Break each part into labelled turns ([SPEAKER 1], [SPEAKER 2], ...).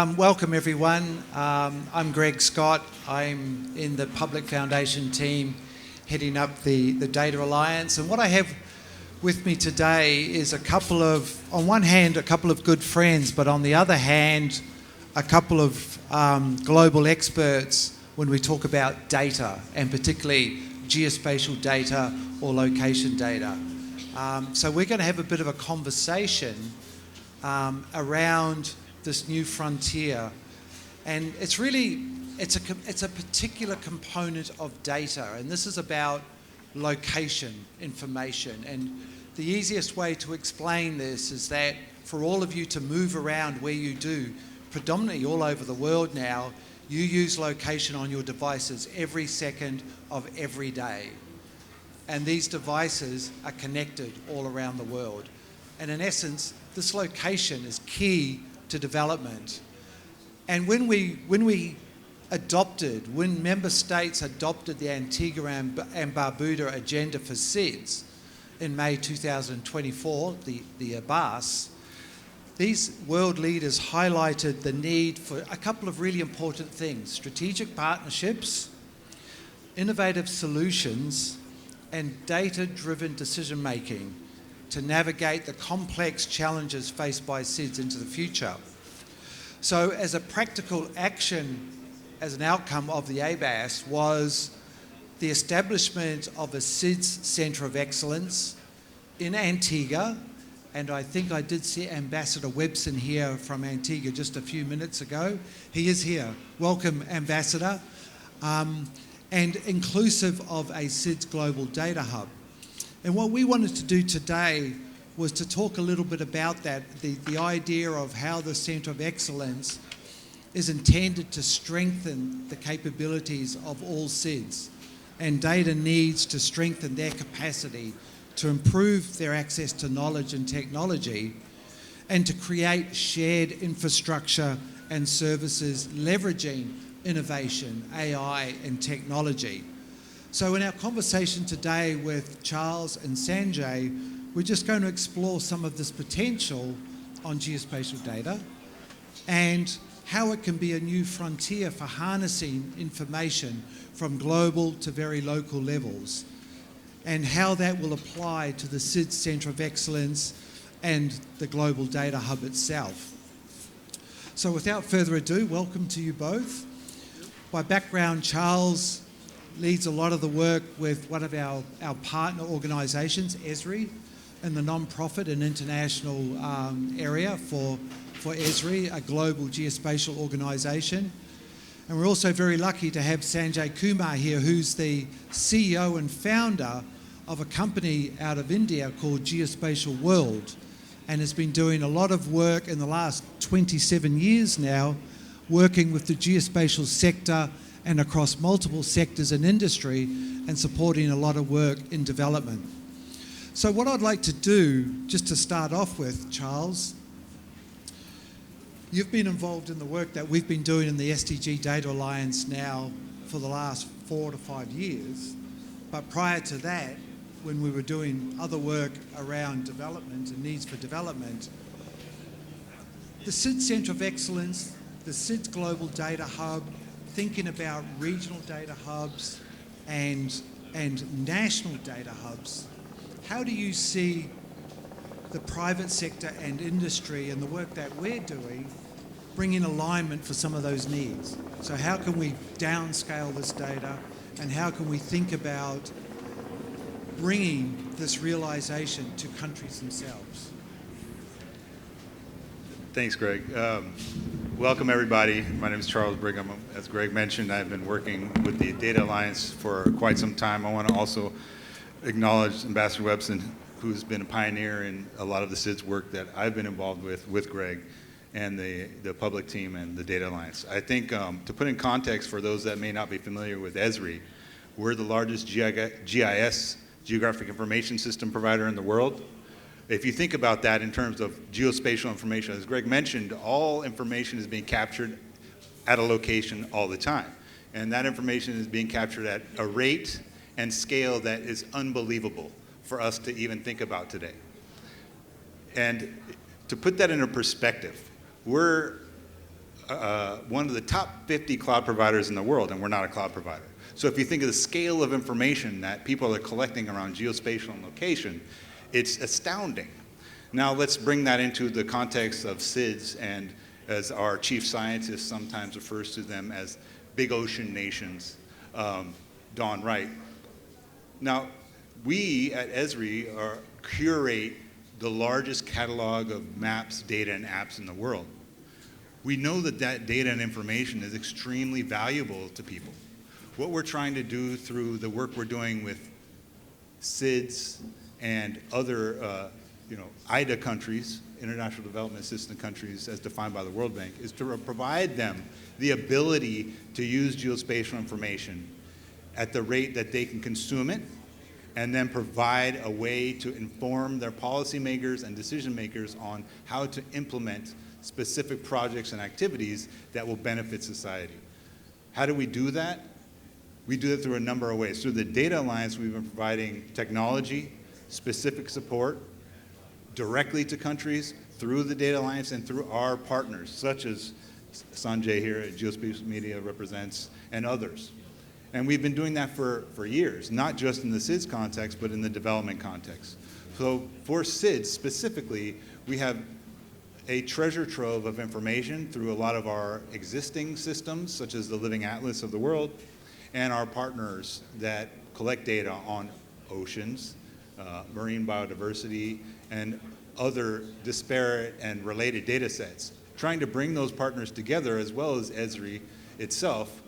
[SPEAKER 1] Welcome everyone. I'm Greg Scott. I'm in the Public Foundation team heading up the Data Alliance. And what I have with me today is on one hand, a couple of good friends, but on the other hand, a couple of global experts when we talk about data, and particularly geospatial data or location data. So we're going to have a bit of a conversation around this new frontier, and it's a particular component of data, and this is about location information. And the easiest way to explain this is that for all of you to move around where you do, predominantly all over the world now, you use location on your devices every second of every day. And these devices are connected all around the world. And in essence, this location is key to development. And when member states adopted the Antigua and Barbuda agenda for SIDS in May 2024, the ABAS, these world leaders highlighted the need for a couple of really important things: strategic partnerships, innovative solutions, and data-driven decision-making to navigate the complex challenges faced by SIDS into the future. So as a practical action, as an outcome of the ABAS, was the establishment of a SIDS Centre of Excellence in Antigua, and I think I did see Ambassador Webson here from Antigua just a few minutes ago. He is here. Welcome, Ambassador. And inclusive of a SIDS Global Data Hub. And what we wanted to do today was to talk a little bit about that, the idea of how the Centre of Excellence is intended to strengthen the capabilities of all SIDS, and data needs to strengthen their capacity to improve their access to knowledge and technology, and to create shared infrastructure and services leveraging innovation, AI and technology. So in our conversation today with Charles and Sanjay, we're just going to explore some of this potential on geospatial data and how it can be a new frontier for harnessing information from global to very local levels, and how that will apply to the SIDS Centre of Excellence and the Global Data Hub itself. So without further ado, welcome to you both. By background, Charles leads a lot of the work with one of our partner organisations, Esri, in the non-profit and international area for Esri, a global geospatial organisation. And we're also very lucky to have Sanjay Kumar here, who's the CEO and founder of a company out of India called Geospatial World, and has been doing a lot of work in the last 27 years now, working with the geospatial sector and across multiple sectors and industry, and supporting a lot of work in development. So what I'd like to do, just to start off with, Charles, you've been involved in the work that we've been doing in the SDG Data Alliance now for the last 4 to 5 years. But prior to that, when we were doing other work around development and needs for development, the SIDS Centre of Excellence, the SIDS Global Data Hub, thinking about regional data hubs and national data hubs, how do you see the private sector and industry and the work that we're doing bringing alignment for some of those needs? So how can we downscale this data, and how can we think about bringing this realization to countries themselves?
[SPEAKER 2] Thanks, Greg. Welcome, everybody. My name is Charles Brigham. As Greg mentioned, I've been working with the Data Alliance for quite some time. I want to also acknowledge Ambassador Webson, who's been a pioneer in a lot of the SIDS work that I've been involved with Greg and the public team and the Data Alliance. I think to put in context for those that may not be familiar with Esri, we're the largest GIS, Geographic Information System provider in the world. If you think about that in terms of geospatial information, as Greg mentioned, all information is being captured at a location all the time. And that information is being captured at a rate and scale that is unbelievable for us to even think about today. And to put that into perspective, we're one of the top 50 cloud providers in the world, and we're not a cloud provider. So if you think of the scale of information that people are collecting around geospatial and location, it's astounding. Now let's bring that into the context of SIDS, and as our chief scientist sometimes refers to them as big ocean nations, Don Wright. Now, we at Esri curate the largest catalog of maps, data, and apps in the world. We know that that data and information is extremely valuable to people. What we're trying to do through the work we're doing with SIDS and other IDA countries, International Development Assistance countries as defined by the World Bank, is to provide them the ability to use geospatial information at the rate that they can consume it, and then provide a way to inform their policymakers and decision makers on how to implement specific projects and activities that will benefit society. How do we do that? We do that through a number of ways. Through the Data Alliance, we've been providing technology, specific support directly to countries through the Data Alliance and through our partners, such as Sanjay here at Geospatial Media represents, and others. And we've been doing that for years, not just in the SIDS context, but in the development context. So for SIDS specifically, we have a treasure trove of information through a lot of our existing systems, such as the Living Atlas of the World, and our partners that collect data on oceans, marine biodiversity, and other disparate and related data sets, trying to bring those partners together, as well as Esri itself,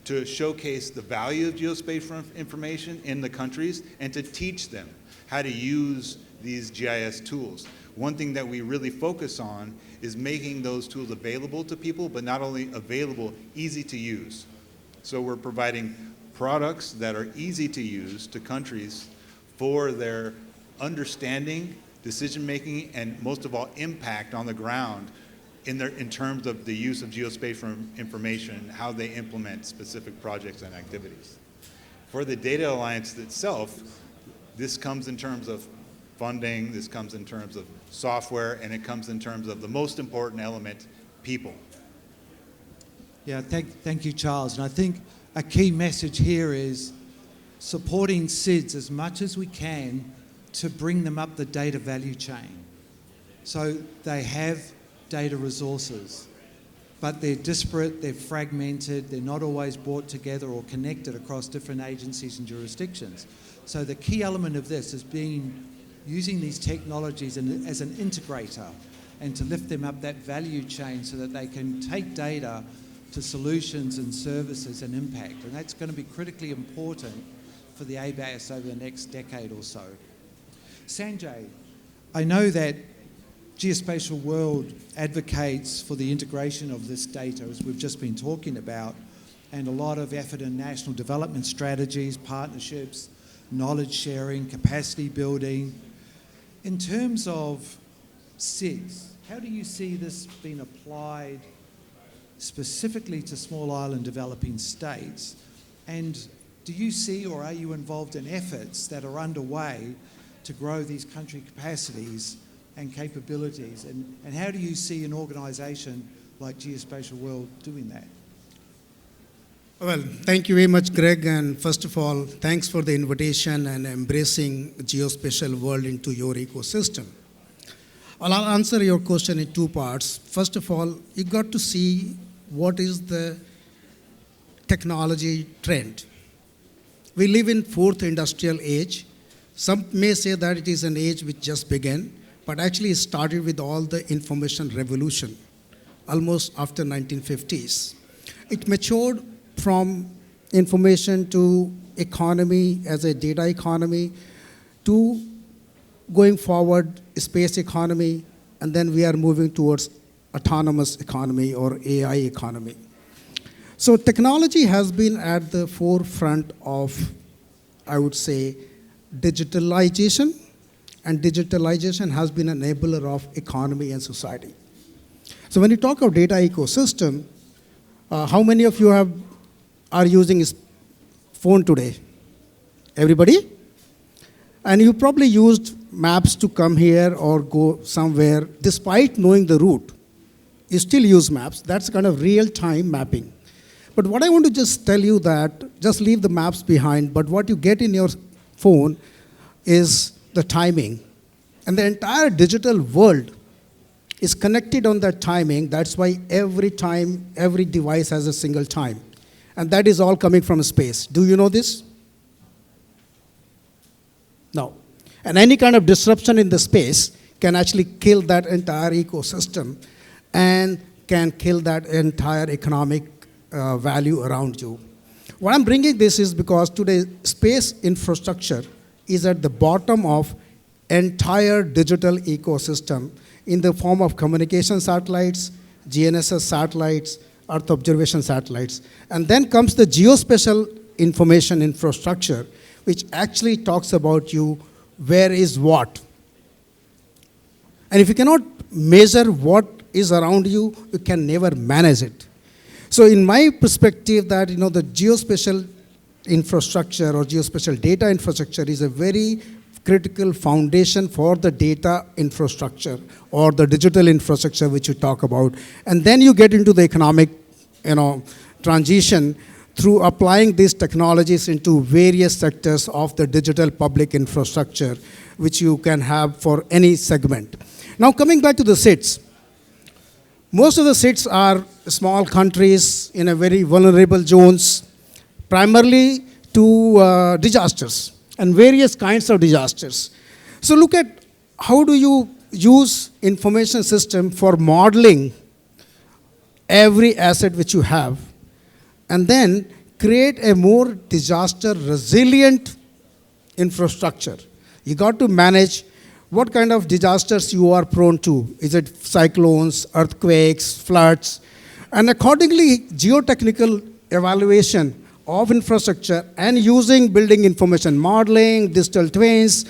[SPEAKER 2] to showcase the value of geospatial information in the countries and to teach them how to use these GIS tools. One thing that we really focus on is making those tools available to people, but not only available, easy to use. So we're providing products that are easy to use to countries for their understanding, decision-making, and most of all, impact on the ground in terms of the use of geospatial information, how they implement specific projects and activities. For the Data Alliance itself, this comes in terms of funding, this comes in terms of software, and it comes in terms of the most important element, people.
[SPEAKER 1] Yeah, thank you, Charles. And I think a key message here is supporting SIDS as much as we can to bring them up the data value chain. So they have data resources, but they're disparate, they're fragmented, they're not always brought together or connected across different agencies and jurisdictions. So the key element of this is using these technologies as an integrator and to lift them up that value chain so that they can take data to solutions and services and impact. And that's going to be critically important for the ABAS over the next decade or so. Sanjay, I know that Geospatial World advocates for the integration of this data, as we've just been talking about, and a lot of effort in national development strategies, partnerships, knowledge sharing, capacity building. In terms of SIDS, how do you see this being applied specifically to small island developing states? And do you see, or are you involved in efforts that are underway to grow these country capacities and capabilities? And how do you see an organisation like Geospatial World doing that?
[SPEAKER 3] Well, thank you very much, Greg. And first of all, thanks for the invitation and embracing Geospatial World into your ecosystem. Well, I'll answer your question in two parts. First of all, you got to see what is the technology trend. We live in fourth industrial age. Some may say that it is an age which just began, but actually it started with all the information revolution, almost after 1950s. It matured from information to economy as a data economy to going forward space economy, and then we are moving towards autonomous economy or AI economy. So technology has been at the forefront of, I would say, digitalization, and digitalization has been an enabler of economy and society. So when you talk of data ecosystem, how many of you are using a phone today? Everybody? And you probably used maps to come here or go somewhere despite knowing the route. you still use maps. That's kind of real-time mapping. But what I want to just tell you that, just leave the maps behind, but what you get in your phone is the timing. And the entire digital world is connected on that timing. That's why every time, every device has a single time. And that is all coming from space. Do you know this? No. And any kind of disruption in the space can actually kill that entire ecosystem and can kill that entire economic value around you. Why I'm bringing this is because today space infrastructure is at the bottom of entire digital ecosystem in the form of communication satellites, GNSS satellites, Earth observation satellites. And then comes the geospatial information infrastructure, which actually talks about you, where is what. And if you cannot measure what is around you, you can never manage it. So in my perspective that, the geospatial infrastructure or geospatial data infrastructure is a very critical foundation for the data infrastructure or the digital infrastructure which you talk about. And then you get into the economic, transition through applying these technologies into various sectors of the digital public infrastructure, which you can have for any segment. Now coming back to the SIDS. Most of the SIDS are small countries in a very vulnerable zones, primarily to disasters and various kinds of disasters. So look at how do you use information system for modeling every asset which you have, and then create a more disaster resilient infrastructure. You got to manage what kind of disasters you are prone to. Is it cyclones, earthquakes, floods? And accordingly, geotechnical evaluation of infrastructure and using building information modeling, digital twins,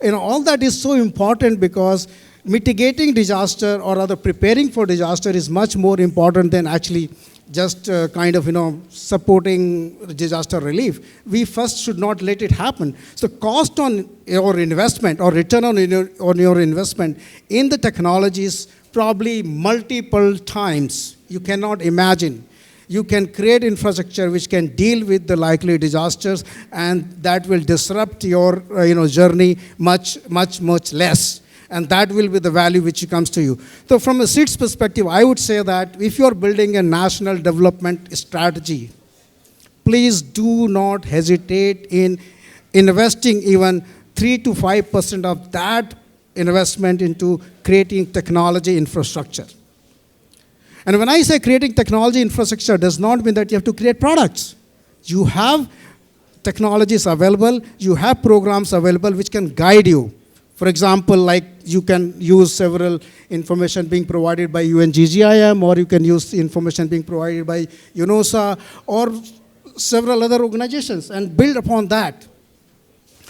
[SPEAKER 3] all that is so important because mitigating disaster or rather preparing for disaster is much more important than actually just supporting disaster relief. We first should not let it happen. So cost on your investment or return on your investment in the technologies probably multiple times. You cannot imagine. You can create infrastructure which can deal with the likely disasters, and that will disrupt your journey much less. And that will be the value which comes to you. So from a SIDS perspective, I would say that if you're building a national development strategy, please do not hesitate in investing even 3 to 5% of that investment into creating technology infrastructure. And when I say creating technology infrastructure, does not mean that you have to create products. You have technologies available, you have programs available which can guide you. For example, like you can use several information being provided by UNGGIM, or you can use information being provided by UNOSA or several other organizations and build upon that.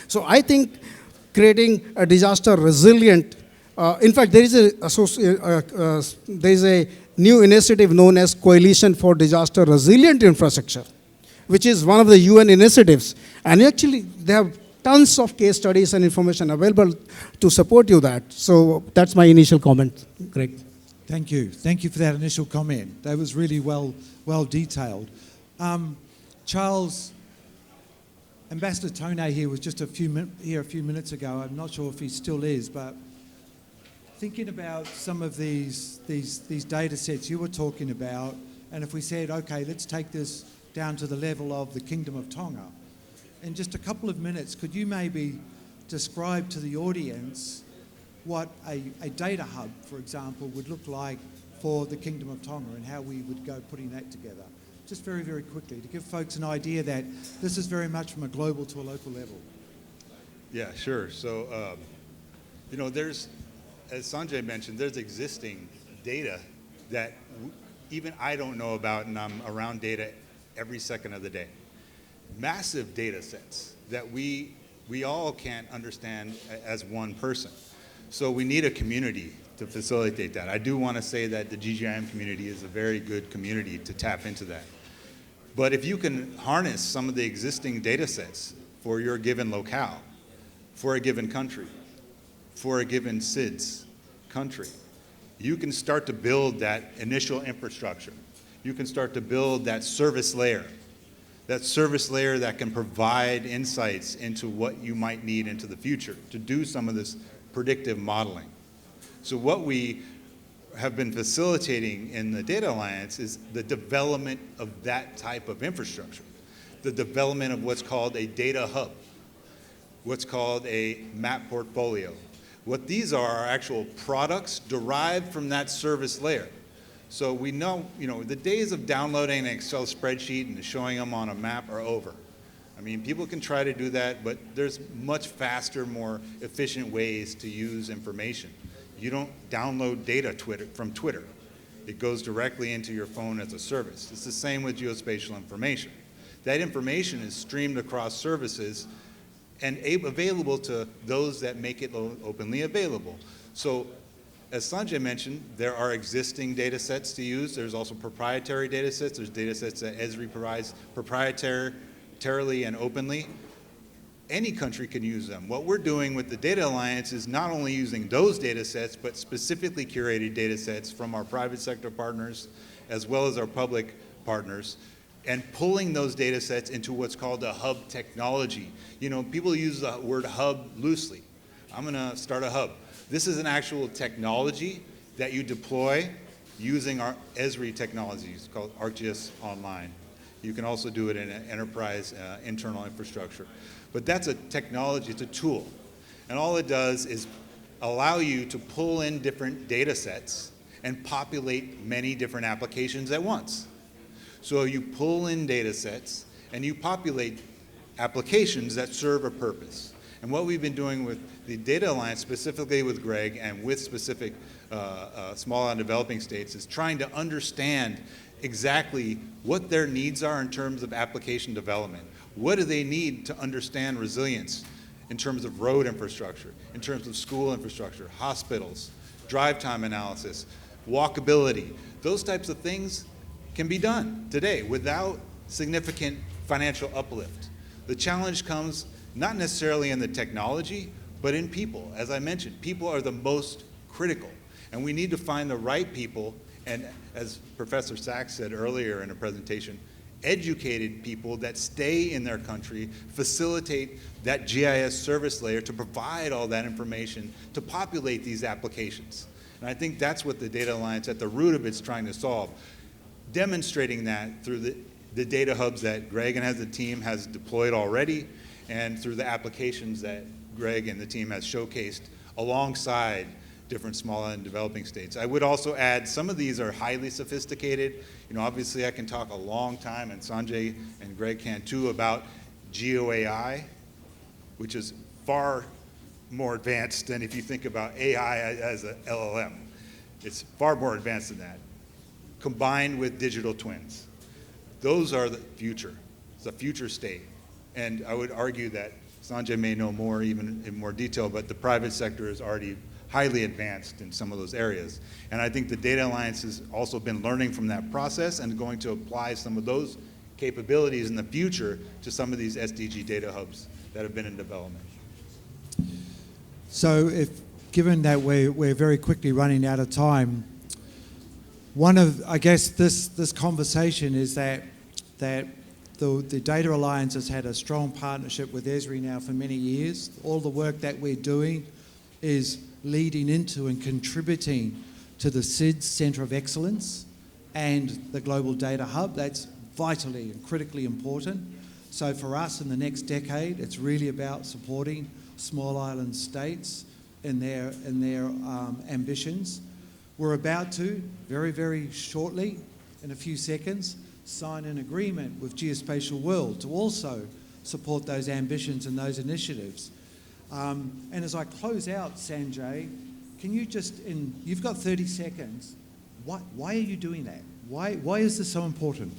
[SPEAKER 3] So I think creating a disaster resilient, in fact, there is a new initiative known as Coalition for Disaster Resilient Infrastructure, which is one of the UN initiatives. And actually, they have tons of case studies and information available to support you that. So that's my initial comment, Greg.
[SPEAKER 1] Thank you. Thank you for that initial comment. That was really well detailed. Charles, Ambassador Tone here was just a few minutes ago. I'm not sure if he still is, but thinking about some of these data sets you were talking about, and if we said, okay, let's take this down to the level of the Kingdom of Tonga. In just a couple of minutes, could you maybe describe to the audience what a data hub, for example, would look like for the Kingdom of Tonga and how we would go putting that together? Just very, very quickly, to give folks an idea that this is very much from a global to a local level.
[SPEAKER 2] Yeah, sure. So, there's, as Sanjay mentioned, there's existing data that even I don't know about, and I'm around data every second of the day. Massive data sets that we all can't understand as one person. So we need a community to facilitate that. I do want to say that the GGIM community is a very good community to tap into that. But if you can harness some of the existing data sets for your given locale, for a given country, for a given SIDS country, you can start to build that initial infrastructure. You can start to build that service layer that can provide insights into what you might need into the future to do some of this predictive modeling. So what we have been facilitating in the Data Alliance is the development of that type of infrastructure, the development of what's called a data hub, what's called a map portfolio. What these are actual products derived from that service layer. So we know, the days of downloading an Excel spreadsheet and showing them on a map are over. I mean, people can try to do that, but there's much faster, more efficient ways to use information. You don't download data from Twitter. It goes directly into your phone as a service. It's the same with geospatial information. That information is streamed across services and available to those that make it openly available. So, as Sanjay mentioned, there are existing data sets to use. There's also proprietary data sets. There's data sets that Esri provides proprietarily and openly. Any country can use them. What we're doing with the Data Alliance is not only using those data sets, but specifically curated data sets from our private sector partners, as well as our public partners, and pulling those data sets into what's called a hub technology. People use the word hub loosely. I'm gonna start a hub. This is an actual technology that you deploy using our Esri technologies called ArcGIS Online. You can also do it in an enterprise internal infrastructure. But that's a technology, it's a tool. And all it does is allow you to pull in different data sets and populate many different applications at once. So you pull in data sets and you populate applications that serve a purpose. And what we've been doing with the Data Alliance, specifically with Greg and with specific small and developing states, is trying to understand exactly what their needs are in terms of application development. What do they need to understand resilience in terms of road infrastructure, in terms of school infrastructure, hospitals, drive time analysis, walkability. Those types of things can be done today without significant financial uplift. The challenge comes not necessarily in the technology, but in people. As I mentioned, people are the most critical, and we need to find the right people, and as Professor Sachs said earlier in a presentation, educated people that stay in their country, facilitate that GIS service layer to provide all that information to populate these applications. And I think that's what the Data Alliance at the root of it's trying to solve, demonstrating that through the data hubs that Greg and the team has deployed already, and through the applications that Greg and the team has showcased alongside different small and developing states. I would also add some of these are highly sophisticated. Obviously I can talk a long time, and Sanjay and Greg can too, about GeoAI, which is far more advanced than if you think about AI as an LLM. It's far more advanced than that, combined with digital twins. Those are the future. It's a future state. And I would argue that Sanjay may know more, even in more detail, but the private sector is already highly advanced in some of those areas. And I think the Data Alliance has also been learning from that process and going to apply some of those capabilities in the future to some of these SDG data hubs that have been in development.
[SPEAKER 1] So given that we're very quickly running out of time, one of, I guess, this conversation is that the Data Alliance has had a strong partnership with Esri now for many years. All the work that we're doing is leading into and contributing to the SIDS Centre of Excellence and the Global Data Hub. That's vitally and critically important. So for us in the next decade, it's really about supporting small island states in their ambitions. We're about to, very, very shortly, in a few seconds, sign an agreement with Geospatial World to also support those ambitions and those initiatives. And as I close out, Sanjay, can you just, you've got 30 seconds, why are you doing that? Why is this so important?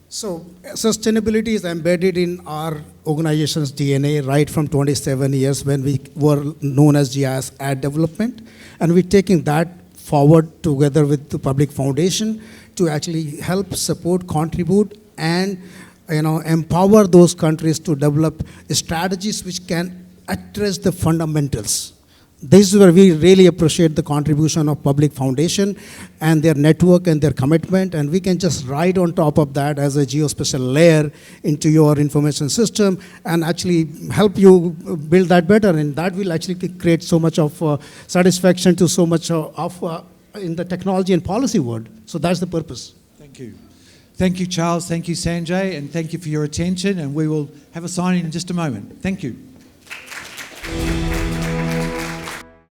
[SPEAKER 3] So sustainability is embedded in our organization's DNA right from 27 years when we were known as GIS Ad Development. And we're taking that forward together with the Public Foundation to actually help support, contribute, and empower those countries to develop strategies which can address the fundamentals, This is where we really appreciate the contribution of Public Foundation and their network and their commitment, and we can just ride on top of that as a geospatial layer into your information system and actually help you build that better, and that will actually create so much of satisfaction to so much of in the technology and policy world. So that's the purpose.
[SPEAKER 1] Thank you. Thank you, Charles. Thank you, Sanjay, and thank you for your attention, and we will have a signing in just a moment. Thank you.